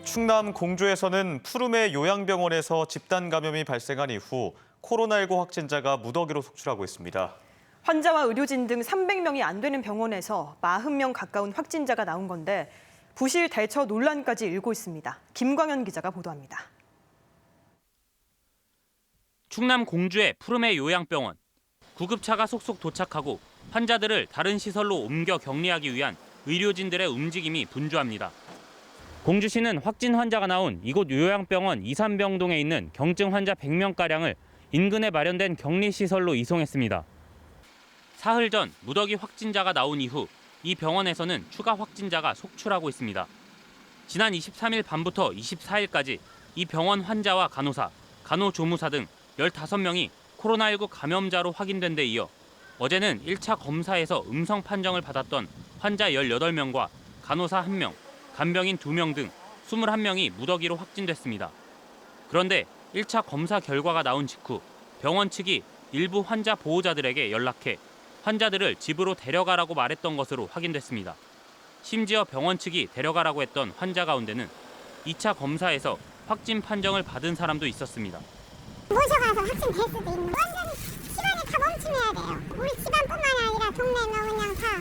충남 공주에서는 푸르메 요양병원에서 집단 감염이 발생한 이후 코로나19 확진자가 무더기로 속출하고 있습니다. 환자와 의료진 등 300명이 안 되는 병원에서 40명 가까운 확진자가 나온 건데 부실 대처 논란까지 일고 있습니다. 김광현 기자가 보도합니다. 충남 공주의 푸르메 요양병원. 구급차가 속속 도착하고 환자들을 다른 시설로 옮겨 격리하기 위한 의료진들의 움직임이 분주합니다. 공주시는 확진 환자가 나온 이곳 요양병원 이산병동에 있는 경증 환자 100명가량을 인근에 마련된 격리시설로 이송했습니다. 사흘 전 무더기 확진자가 나온 이후 이 병원에서는 추가 확진자가 속출하고 있습니다. 지난 23일 밤부터 24일까지 이 병원 환자와 간호사, 간호조무사 등 15명이 코로나19 감염자로 확인된 데 이어 어제는 1차 검사에서 음성 판정을 받았던 환자 18명과 간호사 1명, 간병인 2명 등 21명이 무더기로 확진됐습니다. 그런데 1차 검사 결과가 나온 직후 병원 측이 일부 환자 보호자들에게 연락해 환자들을 집으로 데려가라고 말했던 것으로 확인됐습니다. 심지어 병원 측이 데려가라고 했던 환자 가운데는 2차 검사에서 확진 판정을 받은 사람도 있었습니다. 모셔가서 확진될 수도 있는 완전히 시간이 다 멈춤해야 돼요. 우리 집안뿐만 아니라 동네 그냥 다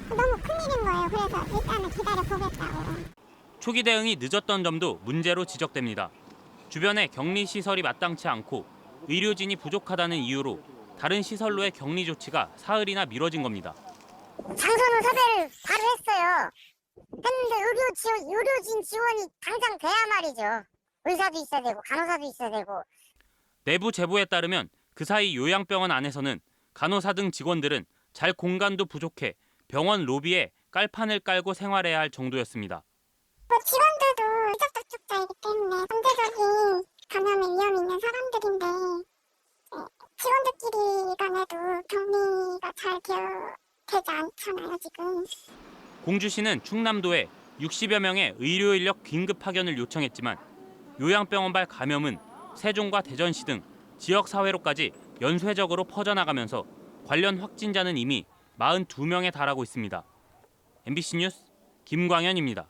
너무 큰일인 거예요. 그래서 일단은 기다려보겠다고. 초기 대응이 늦었던 점도 문제로 지적됩니다. 주변에 격리 시설이 마땅치 않고 의료진이 부족하다는 이유로 다른 시설로의 격리 조치가 사흘이나 미뤄진 겁니다. 장소는 섭외를 바로 했어요. 했는데 의료진 지원이 당장 돼야 말이죠. 의사도 있어야 되고 간호사도 있어야 되고. 내부 제보에 따르면 그 사이 요양병원 안에서는 간호사 등 직원들은 잘 공간도 부족해 병원 로비에 깔판을 깔고 생활해야 할 정도였습니다. 직원들도 짝짝짝자이기 때문에 상대적인 감염의 위험이 있는 사람들인데 직원들끼리 간에도 격리가 잘 되지 않잖아요, 지금. 공주시는 충남도에 60여 명의 의료 인력 긴급 파견을 요청했지만 요양병원발 감염은 세종과 대전시 등 지역 사회로까지 연쇄적으로 퍼져나가면서 관련 확진자는 이미 42명에 달하고 있습니다. MBC 뉴스 김광현입니다.